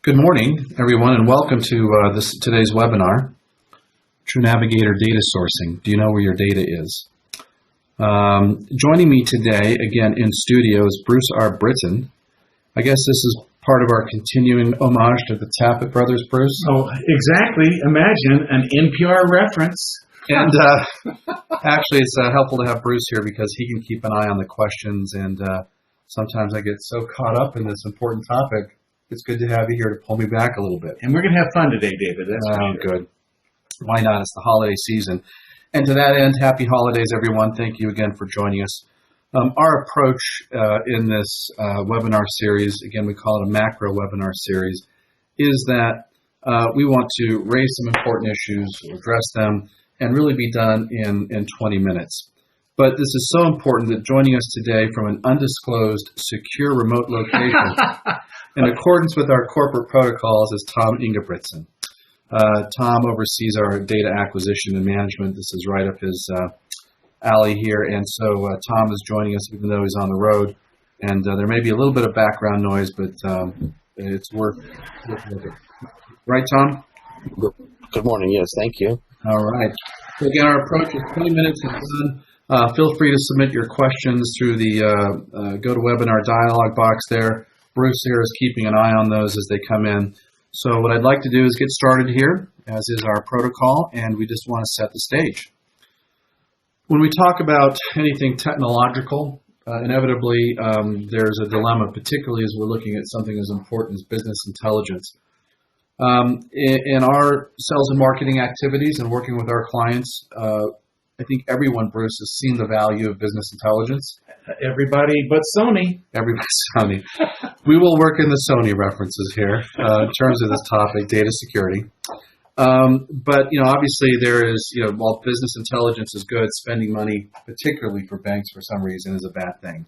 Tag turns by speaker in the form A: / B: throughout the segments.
A: Good morning, everyone, and welcome to today's webinar, Truenavigator Data Sourcing. Do you know where your data is? Joining me today, again in studio, is Bruce R. Britton. I guess this is part of our continuing homage to the Tappet brothers, Bruce?
B: Oh, exactly. Imagine an NPR reference.
A: And actually, it's helpful to have Bruce here because he can keep an eye on the questions, and sometimes I get so caught up in this important topic. It's good to have you here to pull me back a little bit.
B: And we're going to have fun today, David. That's for sure.
A: Good. Why not? It's the holiday season. And to that end, happy holidays, everyone. Thank you again for joining us. Our approach in this webinar series, again, we call it a macro webinar series, is that we want to raise some important issues, address them, and really be done in 20 minutes. But this is so important that joining us today from an undisclosed, secure remote location, in accordance with our corporate protocols, is Tom Ingebrigtsen. Tom oversees our data acquisition and management. This is right up his alley here. And so Tom is joining us even though he's on the road. And there may be a little bit of background noise, but it's worth looking. Right, Tom?
C: Good morning. Yes, thank you.
A: All right. So again, our approach is 20 minutes and done. Feel free to submit your questions through the GoToWebinar dialog box there. Bruce here is keeping an eye on those as they come in. So what I'd like to do is get started here, as is our protocol, and we just want to set the stage. When we talk about anything technological, inevitably there's a dilemma, particularly as we're looking at something as important as business intelligence. In our sales and marketing activities and working with our clients, I think everyone, Bruce, has seen the value of business intelligence.
B: Everybody but Sony.
A: Everybody but Sony. We will work in the Sony references here in terms of this topic, data security. But, obviously there is, while business intelligence is good, spending money, particularly for banks for some reason, is a bad thing.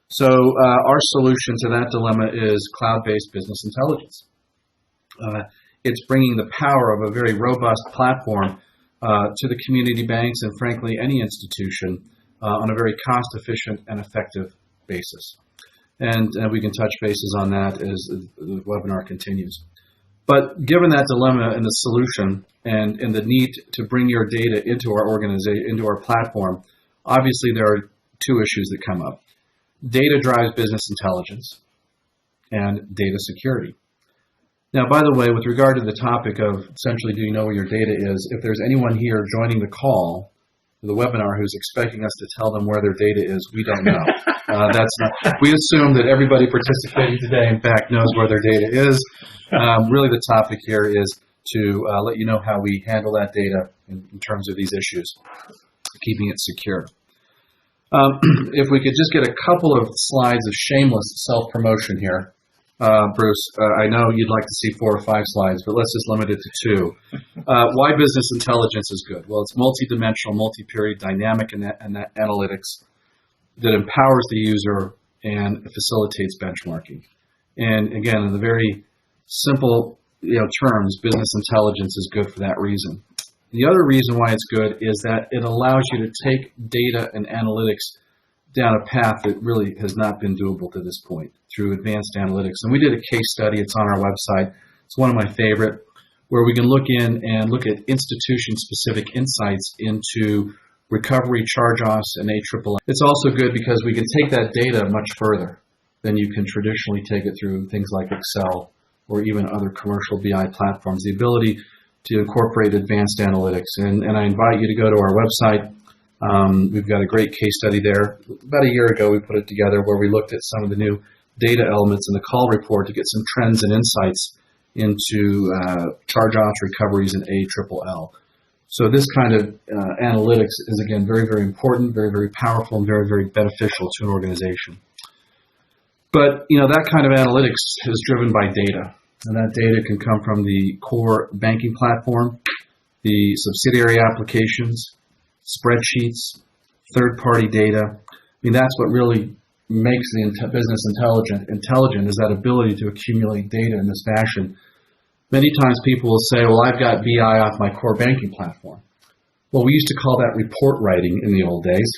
A: So our solution to that dilemma is cloud-based business intelligence. It's bringing the power of a very robust platform to the community banks and, frankly, any institution on a very cost-efficient and effective basis. And we can touch bases on that as the webinar continues. But given that dilemma and the solution and the need to bring your data into our organization, into our platform, obviously there are two issues that come up. Data drives business intelligence and data security. Now, by the way, with regard to the topic of essentially do you know where your data is, if there's anyone here joining the call, the webinar, who's expecting us to tell them where their data is, we don't know. We assume that everybody participating today, in fact, knows where their data is. Really the topic here is to let you know how we handle that data in terms of these issues, keeping it secure. If we could just get a couple of slides of shameless self-promotion here. Bruce, I know you'd like to see 4 or 5 slides, but let's just limit it to 2. Why business intelligence is good? Well, it's multidimensional, multi-period, dynamic analytics that empowers the user and facilitates benchmarking. And again, in the very simple terms, business intelligence is good for that reason. The other reason why it's good is that it allows you to take data and analytics down a path that really has not been doable to this point through advanced analytics. And we did a case study. It's on our website. It's one of my favorite, where we can look in and look at institution-specific insights into recovery, charge-offs, and ALL. It's also good because we can take that data much further than you can traditionally take it through things like Excel or even other commercial BI platforms. The ability to incorporate advanced analytics. And I invite you to go to our website. We've got a great case study there. About a year ago, we put it together where we looked at some of the new data elements in the call report to get some trends and insights into charge-offs, recoveries, and ALL. So this kind of analytics is, again, very, very important, very, very powerful, and very, very beneficial to an organization. But, that kind of analytics is driven by data. And that data can come from the core banking platform, the subsidiary applications, spreadsheets, third-party data. That's what really makes the business intelligent is that ability to accumulate data in this fashion. Many times people will say, well, I've got BI off my core banking platform. Well, we used to call that report writing in the old days.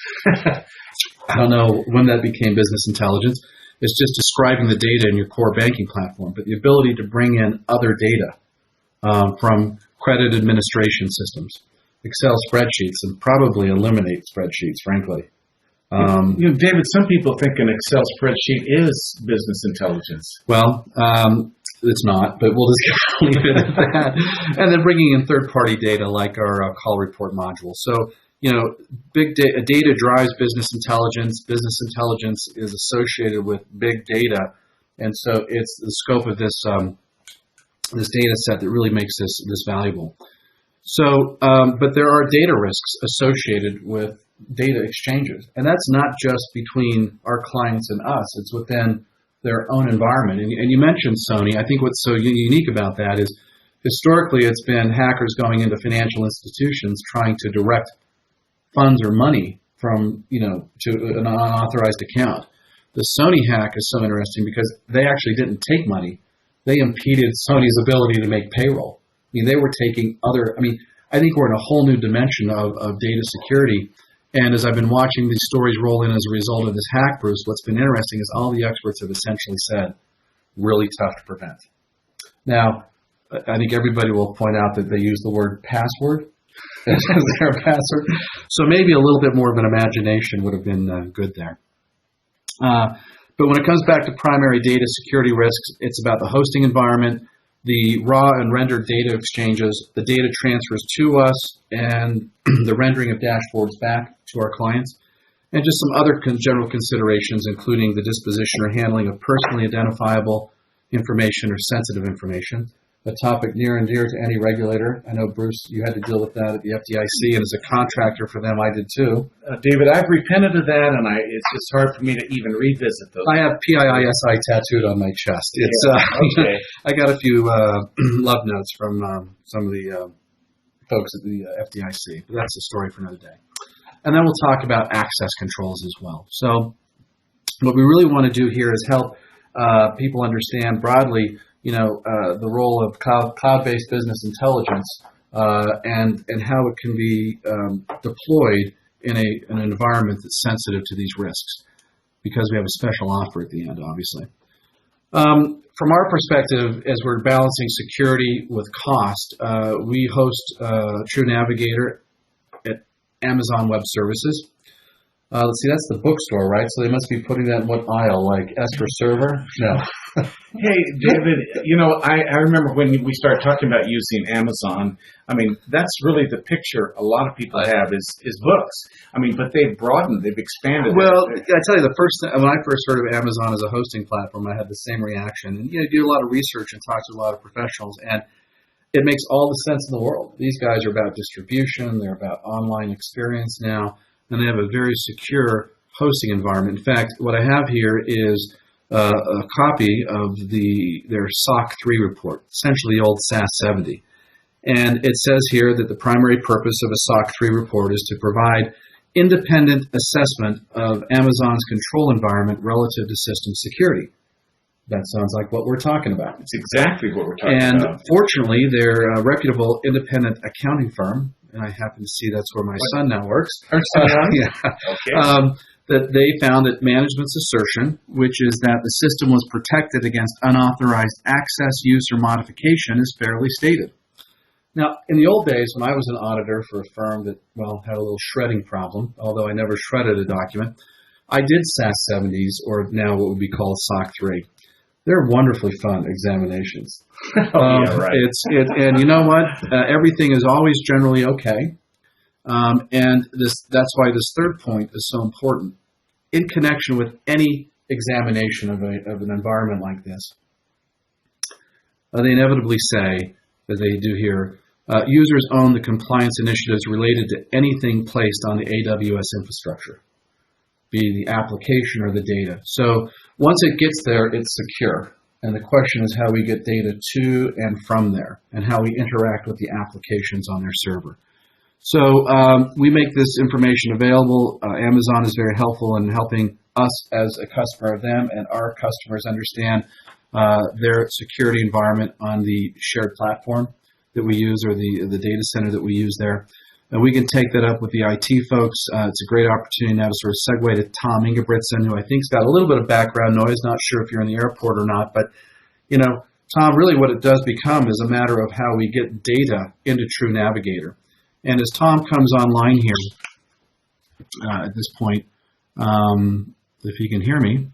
A: I don't know when that became business intelligence. is just describing the data in your core banking platform, but the ability to bring in other data from credit administration systems, Excel spreadsheets, and probably eliminate spreadsheets, frankly.
B: David, some people think an Excel spreadsheet is business intelligence.
A: Well, it's not, but we'll just leave it at that. And then bringing in third-party data like our call report module. So, big data drives business intelligence. Business intelligence is associated with big data, and so it's the scope of this this data set that really makes this valuable. So, but there are data risks associated with data exchanges, and that's not just between our clients and us. It's within their own environment. And you mentioned Sony. I think what's so unique about that is historically it's been hackers going into financial institutions trying to direct funds or money from, to an unauthorized account. The Sony hack is so interesting because they actually didn't take money. They impeded Sony's ability to make payroll. They were taking I think we're in a whole new dimension of data security. And as I've been watching these stories roll in as a result of this hack, Bruce, what's been interesting is all the experts have essentially said, really tough to prevent. Now, I think everybody will point out that they use the word password as their password. So maybe a little bit more of an imagination would have been good there. But when it comes back to primary data security risks, it's about the hosting environment, the raw and rendered data exchanges, the data transfers to us, and the rendering of dashboards back to our clients, and just some other general considerations, including the disposition or handling of personally identifiable information or sensitive information, a topic near and dear to any regulator. I know, Bruce, you had to deal with that at the FDIC, and as a contractor for them, I did too.
B: David, I've repented of that, and it's just hard for me to even revisit those.
A: I have PIISI tattooed on my chest. It's
B: okay.
A: I got a few love notes from some of the folks at the FDIC, but that's a story for another day. And then we'll talk about access controls as well. So what we really want to do here is help people understand broadly the role of cloud-based business intelligence and how it can be deployed in an environment that's sensitive to these risks, because we have a special offer at the end, obviously. From our perspective, as we're balancing security with cost, we host Truenavigator at Amazon Web Services. Let's see, that's the bookstore, right? So they must be putting that in what aisle, like S for server? No.
B: Hey, David, I remember when we started talking about using Amazon. That's really the picture a lot of people have is books. But they've broadened, they've expanded.
A: Well, I tell you, when I first heard of Amazon as a hosting platform, I had the same reaction. And you do a lot of research and talk to a lot of professionals, and it makes all the sense in the world. These guys are about distribution, they're about online experience now, and they have a very secure hosting environment. In fact, what I have here is a copy of their SOC 3 report, essentially the old SAS 70. And it says here that the primary purpose of a SOC 3 report is to provide independent assessment of Amazon's control environment relative to system security. That sounds like what we're talking about.
B: It's exactly what we're talking about.
A: And fortunately, they're a reputable independent accounting firm, and I happen to see that's where my son now works.
B: Yeah. Okay.
A: That they found that management's assertion, which is that the system was protected against unauthorized access, use, or modification, is fairly stated. Now, in the old days, when I was an auditor for a firm that, had a little shredding problem, although I never shredded a document, I did SAS 70s, or now what would be called SOC 3. They're wonderfully fun examinations.
B: Yeah, right.
A: And you know what? Everything is always generally okay. And that's why this third point is so important. In connection with any examination of an environment like this, they inevitably say, as they do here, users own the compliance initiatives related to anything placed on the AWS infrastructure, be the application or the data. So once it gets there, it's secure. And the question is how we get data to and from there, and how we interact with the applications on their server. So we make this information available. Amazon is very helpful in helping us as a customer of them, and our customers understand their security environment on the shared platform that we use, or the data center that we use there. And we can take that up with the IT folks. It's a great opportunity now to sort of segue to Tom Ingebrigtsen, who I think's got a little bit of background noise. Not sure if you're in the airport or not, but Tom, really what it does become is a matter of how we get data into Truenavigator. And as Tom comes online here at this point, if he can hear me,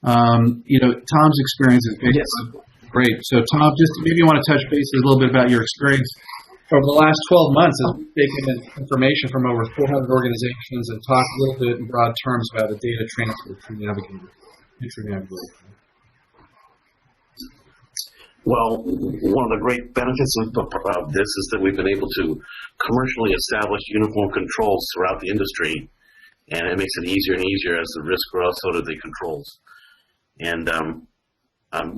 A: Tom's experience is basically great. So Tom, just maybe you want to touch bases a little bit about your experience over the last 12 months as we've taken in information from over 400 organizations and talked a little bit in broad terms about the data transfer to Truenavigator.
C: Well, one of the great benefits of this is that we've been able to commercially establish uniform controls throughout the industry, and it makes it easier and easier as the risk grows, so do the controls. And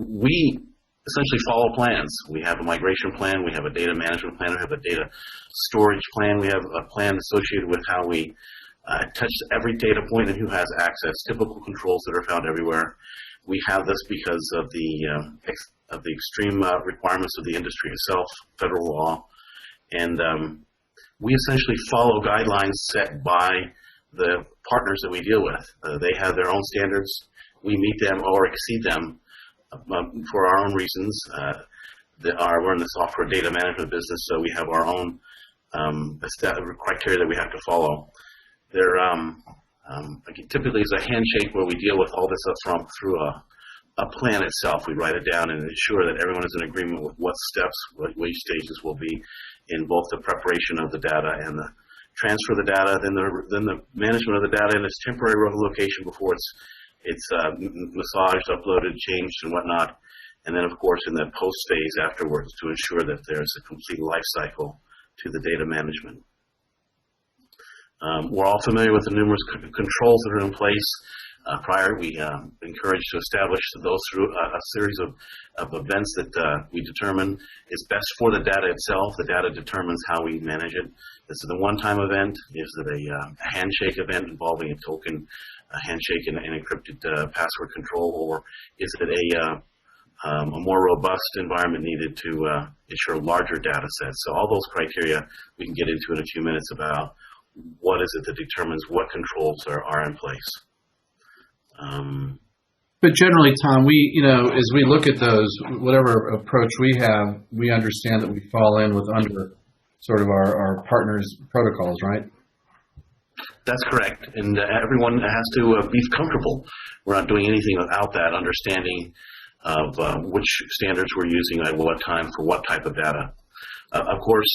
C: we essentially follow plans. We have a migration plan, we have a data management plan, we have a data storage plan, we have a plan associated with how we touch every data point and who has access, typical controls that are found everywhere. We have this because of the extreme requirements of the industry itself, federal law, and we essentially follow guidelines set by the partners that we deal with. They have their own standards. We meet them or exceed them for our own reasons. We're in the software data management business, so we have our own criteria that we have to follow. There typically is a handshake where we deal with all this up front through a plan itself. We write it down and ensure that everyone is in agreement with what steps, what stages will be in both the preparation of the data and the transfer of the data, then the management of the data in its temporary location before it's massaged, uploaded, changed, and whatnot, and then of course in the post phase afterwards to ensure that there's a complete life cycle to the data management. We're all familiar with the numerous controls that are in place. Prior, we encourage to establish those through a series of events that we determine is best for the data itself. The data determines how we manage it. Is it a one-time event? Is it a handshake event involving a token, a handshake and encrypted password control, or is it a more robust environment needed to ensure larger data sets? So all those criteria we can get into in a few minutes about what is it that determines what controls are in place.
A: But generally, Tom, as we look at those, whatever approach we have, we understand that we fall in with under sort of our partners' protocols, right?
C: That's correct, and everyone has to be comfortable. We're not doing anything without that understanding of which standards we're using at what time for what type of data. Of course,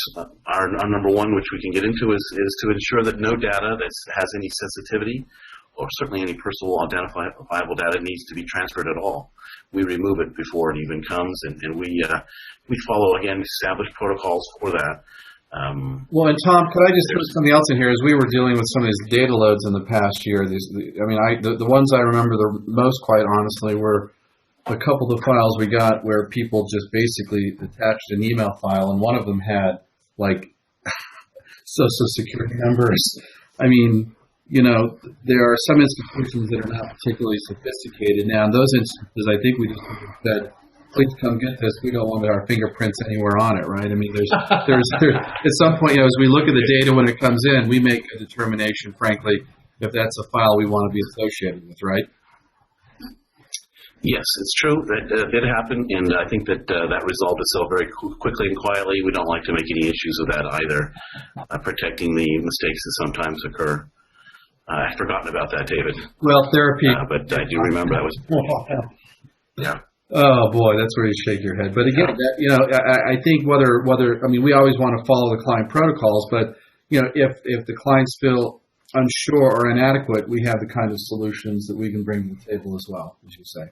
C: our number one, which we can get into, is to ensure that no data that has any sensitivity or certainly any personal identifiable data needs to be transferred at all. We remove it before it even comes, and we follow, again, established protocols for that.
A: Well, and Tom, could I just throw something else in here? As we were dealing with some of these data loads in the past year, the ones I remember the most, quite honestly, were a couple of the files we got where people just basically attached an email file, and one of them had, like, social security numbers. I mean, there are some institutions that are not particularly sophisticated. Now, in those instances, I think we just said, please come get this. We don't want our fingerprints anywhere on it, right? I mean, there's at some point, as we look at the data when it comes in, we make a determination, frankly, if that's a file we want to be associated with, right?
C: Yes, it's true. That did happen, and I think that resolved itself very quickly and quietly. We don't like to make any issues of that either, protecting the mistakes that sometimes occur. I've forgotten about that, David.
A: Well, therapy.
C: But I do remember that was. Yeah.
A: Oh boy, that's where you shake your head. But again, I think whether we always want to follow the client protocols, but if the clients feel unsure or inadequate, we have the kind of solutions that we can bring to the table as well, as you say.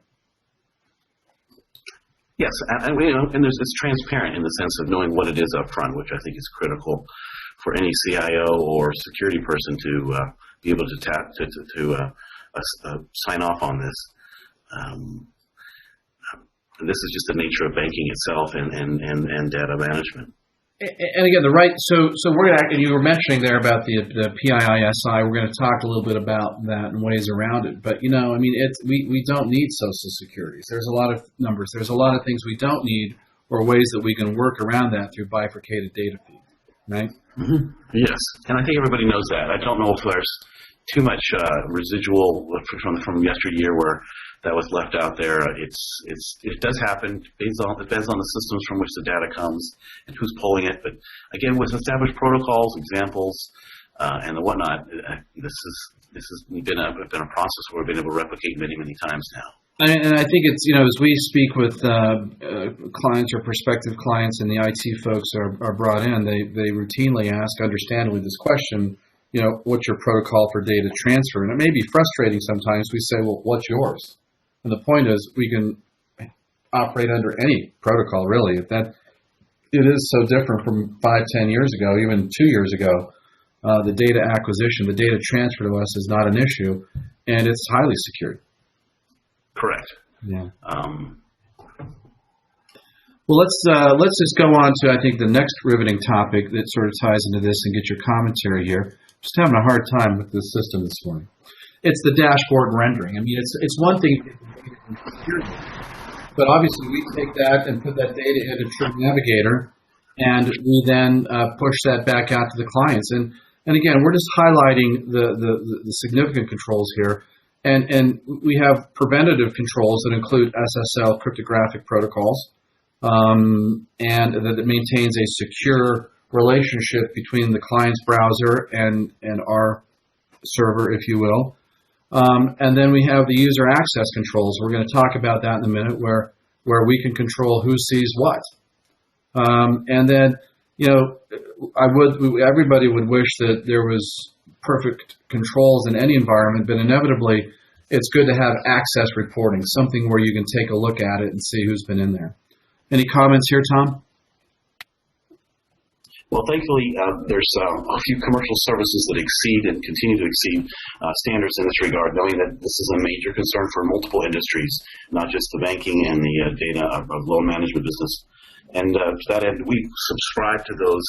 C: Yes, and it's transparent in the sense of knowing what it is up front, which I think is critical for any CIO or security person to be able to sign off on this. This is just the nature of banking itself and data management.
A: And again, so we're going to, and you were mentioning there about the PII-SI. We're going to talk a little bit about that and ways around it. But we don't need social securities. There's a lot of numbers. There's a lot of things we don't need, or ways that we can work around that through bifurcated data feed. right?
C: Yes, and I think everybody knows that. I don't know if there's too much residual from yesteryear where that was left out there. It does happen. It depends on the systems from which the data comes and who's pulling it. But again, with established protocols, examples, and the whatnot, this has been a process where we've been able to replicate many times now.
A: And I think it's, as we speak with clients or prospective clients and the IT folks are brought in, they routinely ask, understandably, this question, what's your protocol for data transfer? And it may be frustrating sometimes. We say, well, what's yours? And the point is we can operate under any protocol, really. It is so different from 5-10 years ago, even 2 years ago. The data acquisition, the data transfer to us is not an issue, and it's highly secured.
C: Correct.
A: Yeah. Well, let's just go on to, I think, the next riveting topic that sort of ties into this and get your commentary here. Just having a hard time with this system this morning. It's the dashboard rendering. I mean, it's one thing, but obviously we take that and put that data into Truenavigator, and we then push that back out to the clients. And again, we're just highlighting the significant controls here. And we have preventative controls that include SSL cryptographic protocols, and that it maintains a secure relationship between the client's browser and our server, if you will. And then we have the user access controls. We're going to talk about that in a minute, where we can control who sees what. And then, everybody would wish that there was perfect controls in any environment, but inevitably it's good to have access reporting, something where you can take a look at it and see who's been in there. Any comments here, Tom?
C: Well, thankfully, there's a few commercial services that exceed and continue to exceed standards in this regard, knowing that this is a major concern for multiple industries, not just the banking and the data of loan management business. And to that end, we subscribe to those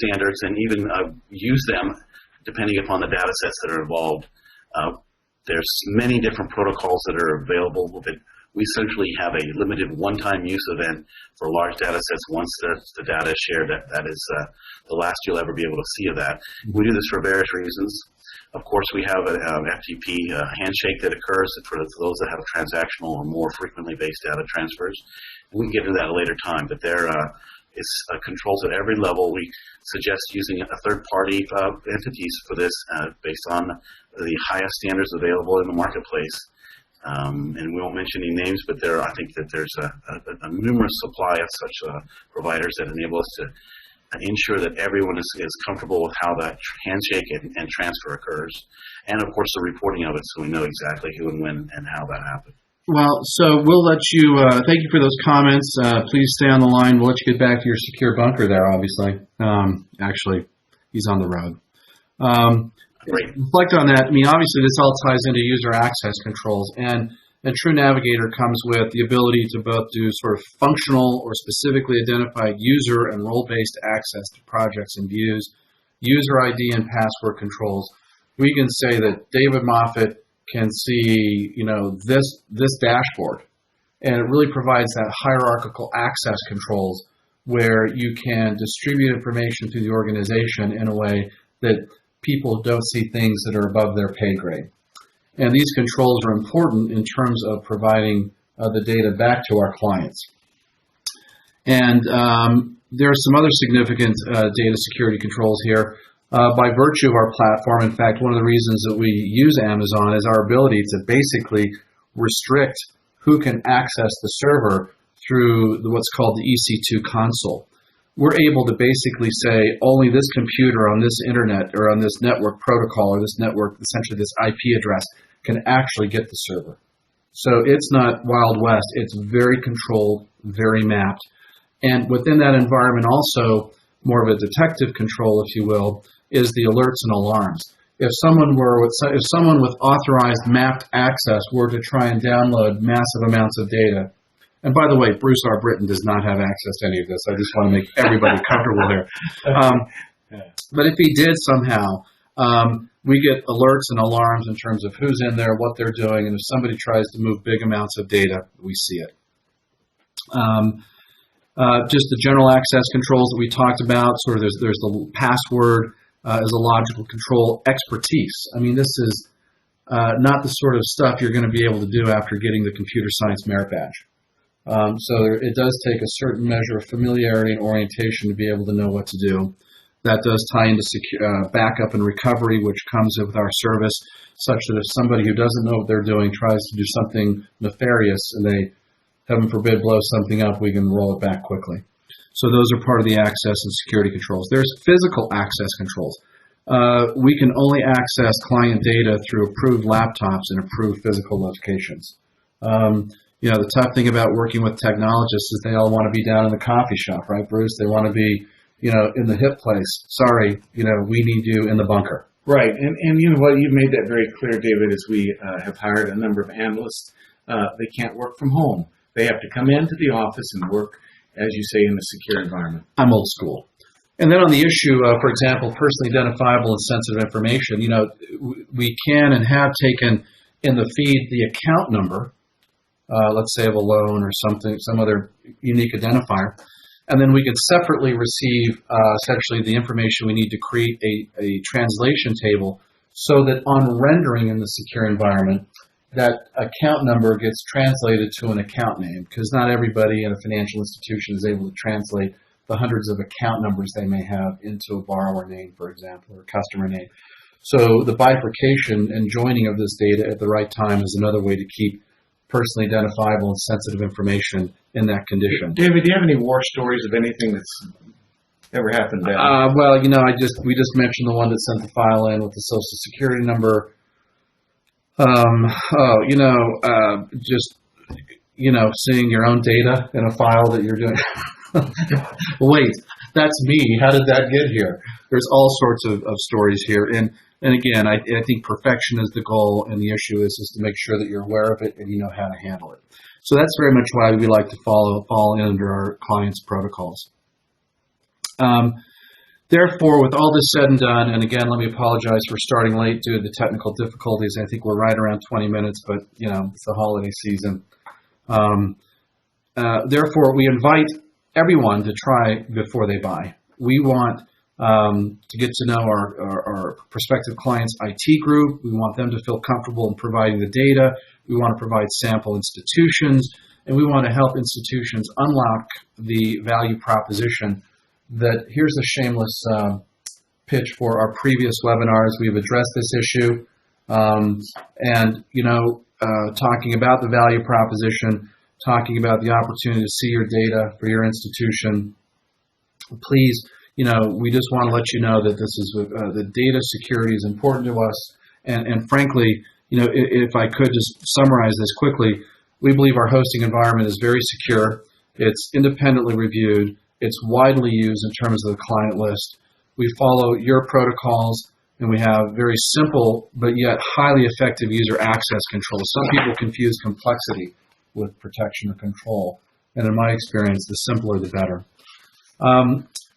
C: standards and even use them depending upon the data sets that are involved. There's many different protocols that are available. We essentially have a limited one-time use event for large data sets. Once the data is shared, that is the last you'll ever be able to see of that. We do this for various reasons. Of course, we have an FTP handshake that occurs for those that have transactional or more frequently based data transfers. We can get into that at a later time, but there is controls at every level. We suggest using a third-party entities for this based on the highest standards available in the marketplace. And we won't mention any names, but I think that there's a numerous supply of such providers that enable us to ensure that everyone is comfortable with how that handshake and transfer occurs. And, of course, the reporting of it so we know exactly who and when and how that happened.
A: Well, so we'll let you, thank you for those comments. Please stay on the line. We'll let you get back to your secure bunker there, obviously. Actually, he's on the road.
C: Great.
A: Reflect on that. I mean, obviously, this all ties into user access controls. And Truenavigator comes with the ability to both do sort of functional or specifically identified user and role-based access to projects and views, user ID and password controls. We can say that David Moffat can see, this dashboard, and it really provides that hierarchical access controls where you can distribute information through the organization in a way that people don't see things that are above their pay grade. And these controls are important in terms of providing the data back to our clients. And there are some other significant data security controls here. By virtue of our platform, in fact, one of the reasons that we use Amazon is our ability to basically restrict who can access the server through what's called the EC2 console. We're able to basically say only this computer on this internet or on this network protocol or this network, essentially this IP address, can actually get the server. So it's not Wild West. It's very controlled, very mapped. And within that environment also, more of a detective control, if you will, is the alerts and alarms. If someone with authorized mapped access were to try and download massive amounts of data, and by the way, Bruce R. Britton does not have access to any of this. I just want to make everybody comfortable there. But if he did somehow, we get alerts and alarms in terms of who's in there, what they're doing, and if somebody tries to move big amounts of data, we see it. Just the general access controls that we talked about. Sort of there's the password as a logical control. Expertise. I mean, this is not the sort of stuff you're going to be able to do after getting the computer science merit badge. So it does take a certain measure of familiarity and orientation to be able to know what to do. That does tie into backup and recovery, which comes with our service, such that if somebody who doesn't know what they're doing tries to do something nefarious and they, heaven forbid, blow something up, we can roll it back quickly. So those are part of the access and security controls. There's physical access controls. We can only access client data through approved laptops and approved physical locations. The tough thing about working with technologists is they all want to be down in the coffee shop, right, Bruce? They want to be, in the hip place. Sorry, we need you in the bunker.
B: Right, and you know what? You've made that very clear, David, as we have hired a number of analysts. They can't work from home. They have to come into the office and work, as you say, in a secure environment.
A: I'm old school. And then on the issue of, for example, personally identifiable and sensitive information, we can and have taken in the feed the account number, let's say of a loan or something, some other unique identifier, and then we could separately receive essentially the information we need to create a translation table so that on rendering in the secure environment, that account number gets translated to an account name, because not everybody in a financial institution is able to translate the hundreds of account numbers they may have into a borrower name, for example, or customer name. So the bifurcation and joining of this data at the right time is another way to keep personally identifiable and sensitive information in that condition.
B: David, do you have any war stories of anything that's ever happened there?
A: We just mentioned the one that sent the file in with the Social Security number. Seeing your own data in a file that you're doing. Wait, that's me. How did that get here? There's all sorts of stories here. And again, I think perfection is the goal, and the issue is to make sure that you're aware of it and you know how to handle it. So that's very much why we like to fall in under our clients' protocols. Therefore, with all this said and done, and again, let me apologize for starting late due to the technical difficulties. I think we're right around 20 minutes, but it's the holiday season. Therefore, we invite everyone to try before they buy. We want to get to know our prospective clients' IT group. We want them to feel comfortable in providing the data. We want to provide sample institutions, and we want to help institutions unlock the value proposition that here's a shameless pitch for our previous webinars. We've addressed this issue talking about the value proposition, talking about the opportunity to see your data for your institution. Please, we just want to let you know that this is the data security is important to us. And frankly, if I could just summarize this quickly, we believe our hosting environment is very secure. It's independently reviewed. It's widely used in terms of the client list. We follow your protocols, and we have very simple but yet highly effective user access controls. Some people confuse complexity with protection or control, and in my experience, the simpler the better.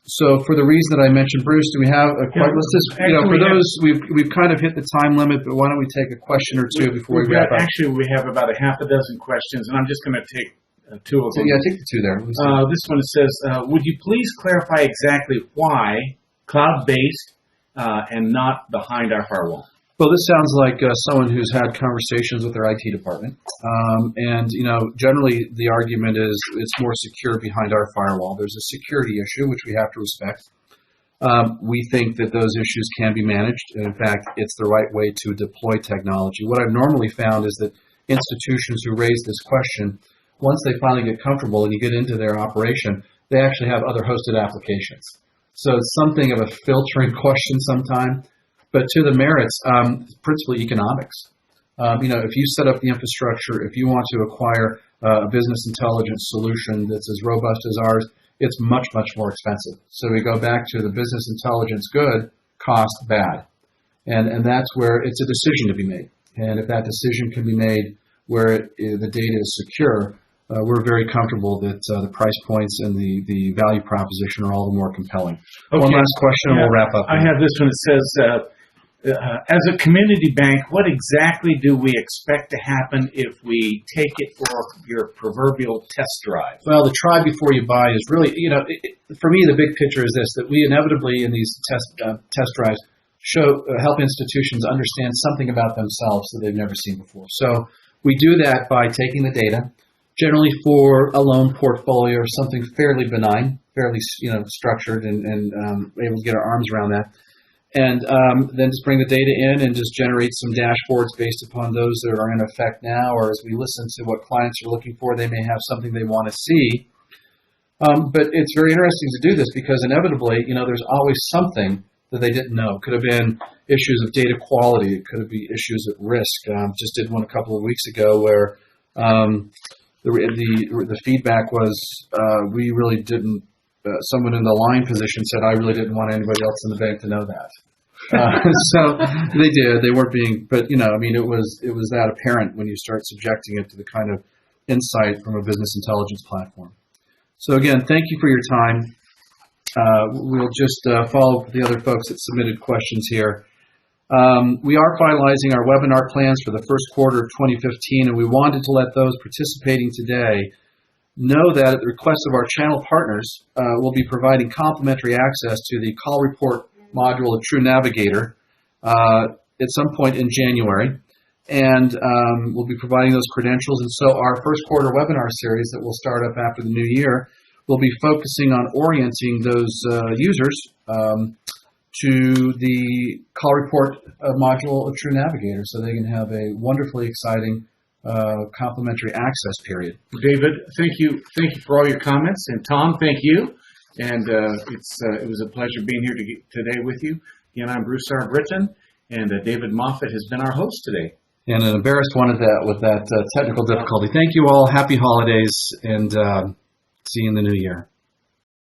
A: So for the reason that I mentioned, Bruce, do we have a question? Let's just, for those, we've kind of hit the time limit, but why don't we take a question or two before we wrap up?
B: Actually, we have about a half a dozen questions, and I'm just going to take two of them.
A: Yeah, take the two there.
B: This one says, would you please clarify exactly why cloud-based and not behind our firewall?
A: Well, this sounds like someone who's had conversations with their IT department. Generally the argument is it's more secure behind our firewall. There's a security issue, which we have to respect. We think that those issues can be managed. And in fact, it's the right way to deploy technology. What I've normally found is that institutions who raise this question, once they finally get comfortable and you get into their operation, they actually have other hosted applications. So it's something of a filtering question sometimes. But to the merits, principally economics. If you set up the infrastructure, if you want to acquire a business intelligence solution that's as robust as ours, it's much, much more expensive. So we go back to the business intelligence good, cost bad. And that's where it's a decision to be made. And if that decision can be made where the data is secure, we're very comfortable that the price points and the value proposition are all the more compelling. Okay. One last question and we'll wrap up.
B: I have this one that says, as a community bank, what exactly do we expect to happen if we take it for your proverbial test drive?
A: Well, the try before you buy is really, for me, the big picture is this, that we inevitably in these test drives help institutions understand something about themselves that they've never seen before. So we do that by taking the data, generally for a loan portfolio or something fairly benign, fairly structured and able to get our arms around that. And then just bring the data in and just generate some dashboards based upon those that are in effect now, or as we listen to what clients are looking for, they may have something they want to see. But it's very interesting to do this because inevitably, there's always something that they didn't know. It could have been issues of data quality. It could have been issues at risk. Just did one a couple of weeks ago where the feedback was we really didn't. Someone in the line position said, I really didn't want anybody else in the bank to know that. So they did. They weren't being, but it was that apparent when you start subjecting it to the kind of insight from a business intelligence platform. So again, thank you for your time. We'll just follow the other folks that submitted questions here. We are finalizing our webinar plans for the first quarter of 2015, and we wanted to let those participating today know that at the request of our channel partners, we'll be providing complimentary access to the call report module of Truenavigator at some point in January. And we'll be providing those credentials. And so our first quarter webinar series that will start up after the new year will be focusing on orienting those users to the call report module of Truenavigator so they can have a wonderfully exciting complimentary access period.
B: David, thank you for all your comments, and Tom, thank you. And it was a pleasure being here today with you. Again, I'm Bruce R. Britton, and David Moffat has been our host today.
A: And an embarrassed one at that with that technical difficulty. Thank you all. Happy holidays, and see you in the new year.